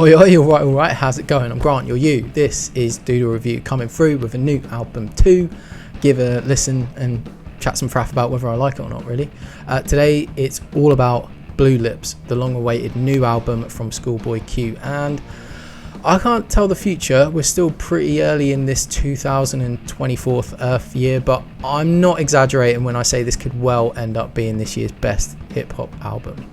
Oi, oi, alright, how's it going? I'm Grant, you're you. This is Doodle Review coming through with a new album too. Give a listen and chat some fraff about whether I like it or not, really. Today, it's all about Blue Lips, the long-awaited new album from ScHoolboy Q. And I can't tell the future, we're still pretty early in this 2024 Earth year, but I'm not exaggerating when I say this could well end up being this year's best hip-hop album.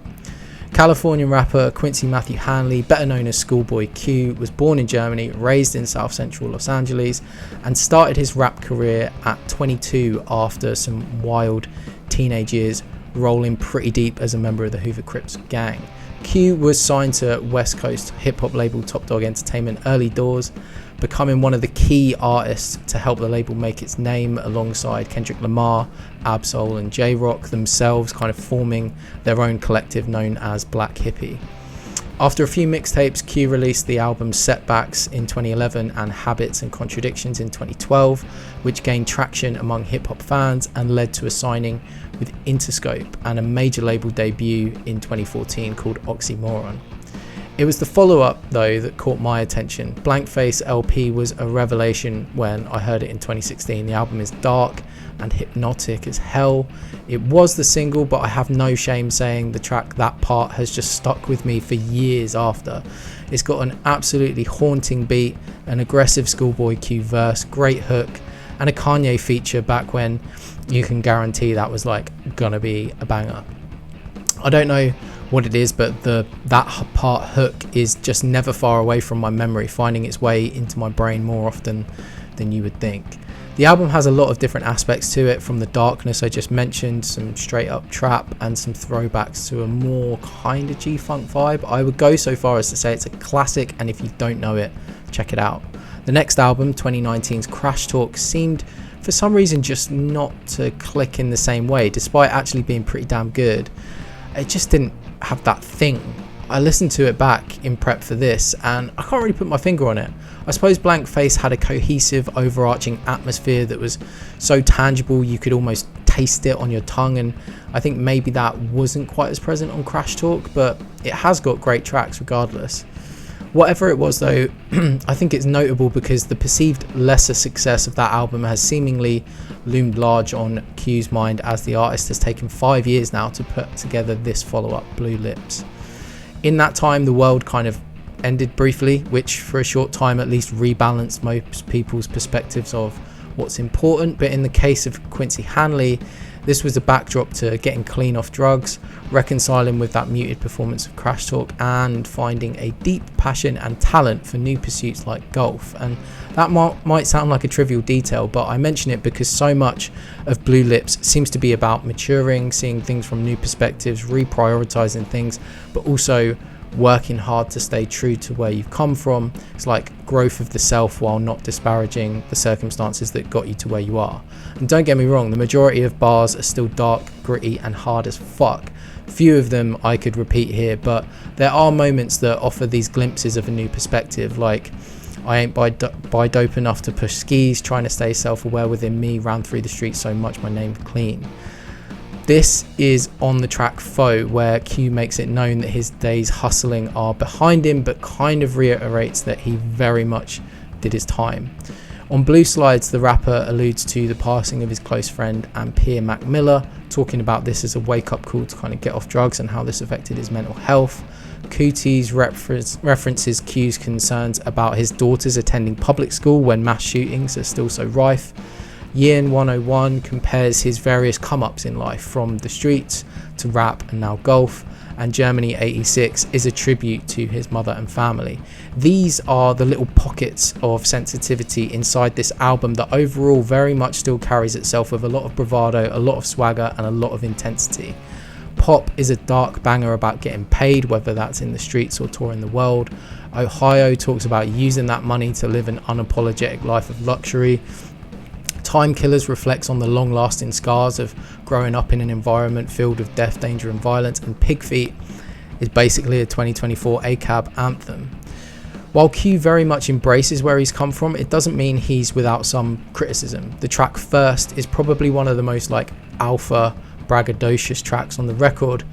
Californian rapper Quincy Matthew Hanley, better known as ScHoolboy Q, was born in Germany, raised in South Central Los Angeles, and started his rap career at 22 after some wild teenage years, rolling pretty deep as a member of the Hoover Crips gang. Q was signed to West Coast hip-hop label Top Dog Entertainment early doors, becoming one of the key artists to help the label make its name alongside Kendrick Lamar, Ab-Soul and J-Rock, themselves kind of forming their own collective known as Black Hippie. After a few mixtapes, Q released the albums Setbacks in 2011 and Habits and Contradictions in 2012, which gained traction among hip-hop fans and led to a signing with Interscope and a major label debut in 2014 called Oxymoron. It was the follow-up though that caught my attention. Blank Face LP was a revelation when I heard it in 2016. The album is dark and hypnotic as hell. It was the single, but I have no shame saying the track That Part has just stuck with me for years after. It's got an absolutely haunting beat, an aggressive ScHoolboy Q verse, great hook, and a Kanye feature back when you can guarantee that was like gonna be a banger. I don't know what it is, but that part hook is just never far away from my memory, finding its way into my brain more often than you would think. The album has a lot of different aspects to it, from the darkness I just mentioned, some straight up trap, and some throwbacks to a more kind of G-Funk vibe. I would go so far as to say it's a classic, and if you don't know it, check it out. The next album, 2019's Crash Talk, seemed for some reason just not to click in the same way, despite actually being pretty damn good. It just didn't have that thing. I listened to it back in prep for this and I can't really put my finger on it. I suppose Blank Face had a cohesive, overarching atmosphere that was so tangible you could almost taste it on your tongue, and I think maybe that wasn't quite as present on Crash Talk, but it has got great tracks regardless. Whatever it was though, I think it's notable because the perceived lesser success of that album has seemingly loomed large on Q's mind, as the artist has taken 5 years now to put together this follow-up, Blue Lips. In that time, the world kind of ended briefly, which for a short time at least rebalanced most people's perspectives of what's important, but in the case of Quincy Hanley, this was a backdrop to getting clean off drugs, reconciling with that muted performance of Crash Talk, and finding a deep passion and talent for new pursuits like golf. And that might sound like a trivial detail, but I mention it because so much of Blue Lips seems to be about maturing, seeing things from new perspectives, reprioritizing things, but also working hard to stay true to where you've come from. It's like growth of the self while not disparaging the circumstances that got you to where you are. And don't get me wrong, the majority of bars are still dark, gritty and hard as fuck. Few of them I could repeat here, but there are moments that offer these glimpses of a new perspective, like I ain't buy dope enough to push skis, trying to stay self-aware within me, ran through the streets so much my name's clean. This is on the track Foe, where Q makes it known that his days hustling are behind him, but kind of reiterates that he very much did his time. On Blue Slides, the rapper alludes to the passing of his close friend and peer Mac Miller, talking about this as a wake-up call to kind of get off drugs and how this affected his mental health. Cooties references Q's concerns about his daughters attending public school when mass shootings are still so rife. Yin 101 compares his various come-ups in life, from the streets to rap and now golf, and Germany 86 is a tribute to his mother and family. These are the little pockets of sensitivity inside this album that overall very much still carries itself with a lot of bravado, a lot of swagger and a lot of intensity. Pop is a dark banger about getting paid, whether that's in the streets or touring the world. Ohio talks about using that money to live an unapologetic life of luxury. Time Killers reflects on the long-lasting scars of growing up in an environment filled with death, danger and violence, and Pig Feet is basically a 2024 ACAB anthem. While Q very much embraces where he's come from, it doesn't mean he's without some criticism. The track First is probably one of the most like alpha braggadocious tracks on the record,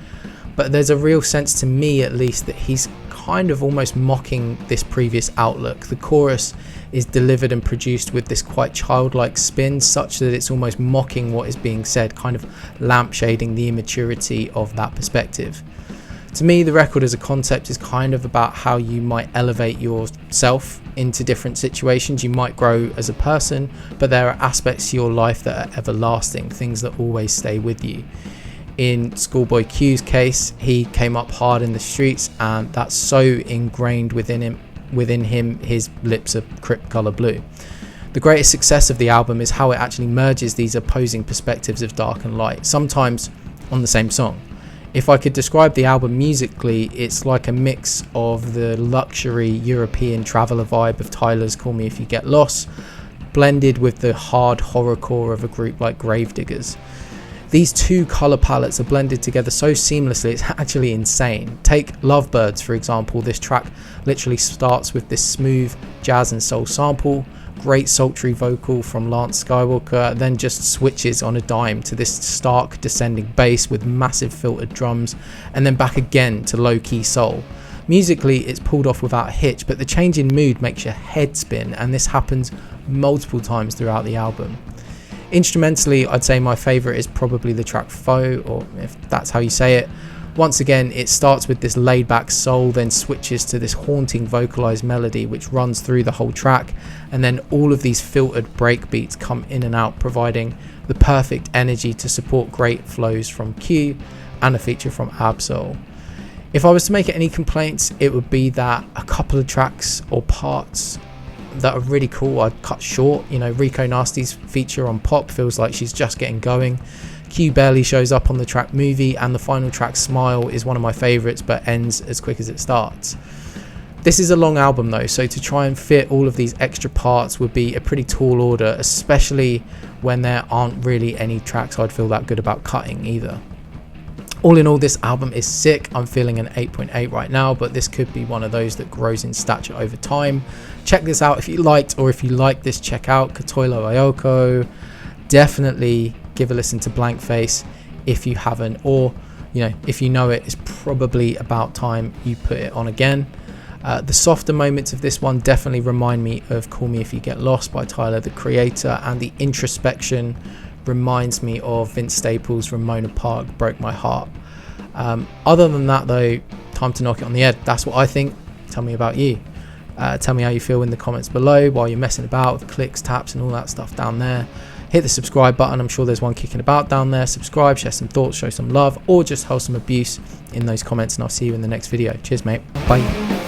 but there's a real sense, to me at least, that he's kind of almost mocking this previous outlook. The chorus is delivered and produced with this quite childlike spin, such that it's almost mocking what is being said, kind of lampshading the immaturity of that perspective. To me, the record as a concept is kind of about how you might elevate yourself into different situations. You might grow as a person, but there are aspects to your life that are everlasting, things that always stay with you. In ScHoolboy Q's case, he came up hard in the streets, and that's so ingrained within him, his lips are crypt colour blue. The greatest success of the album is how it actually merges these opposing perspectives of dark and light, sometimes on the same song. If I could describe the album musically, it's like a mix of the luxury European traveller vibe of Tyler's Call Me If You Get Lost, blended with the hard horrorcore of a group like Gravediggers. These two colour palettes are blended together so seamlessly, it's actually insane. Take Lovebirds, for example. This track literally starts with this smooth jazz and soul sample, great sultry vocal from Lance Skywalker, then just switches on a dime to this stark descending bass with massive filtered drums, and then back again to low-key soul. Musically, it's pulled off without a hitch, but the change in mood makes your head spin, and this happens multiple times throughout the album. Instrumentally, I'd say my favourite is probably the track Foe, or if that's how you say it. Once again, it starts with this laid back soul, then switches to this haunting vocalised melody which runs through the whole track, and then all of these filtered break beats come in and out, providing the perfect energy to support great flows from Q and a feature from Ab-Soul. If I was to make any complaints, it would be that a couple of tracks or parts that are really cool I'd cut short. You know, Rico Nasty's feature on Pop feels like she's just getting going. Q barely shows up on the track Movie, and the final track Smile is one of my favourites but ends as quick as it starts. This is a long album though, so to try and fit all of these extra parts would be a pretty tall order, especially when there aren't really any tracks I'd feel that good about cutting either. All in all, this album is sick. I'm feeling an 8.8 right now, but this could be one of those that grows in stature over time. Check this out if you liked, or if you like this, check out Katoilo Ayoko. Definitely give a listen to Blank Face if you haven't, or if you know it, it's probably about time you put it on again. The softer moments of this one definitely remind me of Call Me If You Get Lost by Tyler, the Creator, and the introspection reminds me of Vince Staples' Ramona Park, Broke My Heart. Other than that though, time to knock it on the head. That's what I think. Tell me about you. Tell me how you feel in the comments below while you're messing about with clicks, taps and all that stuff down there. Hit the subscribe button, I'm sure there's one kicking about down there. Subscribe, share some thoughts, show some love, or just hold some abuse in those comments, and I'll see you in the next video. Cheers mate, bye.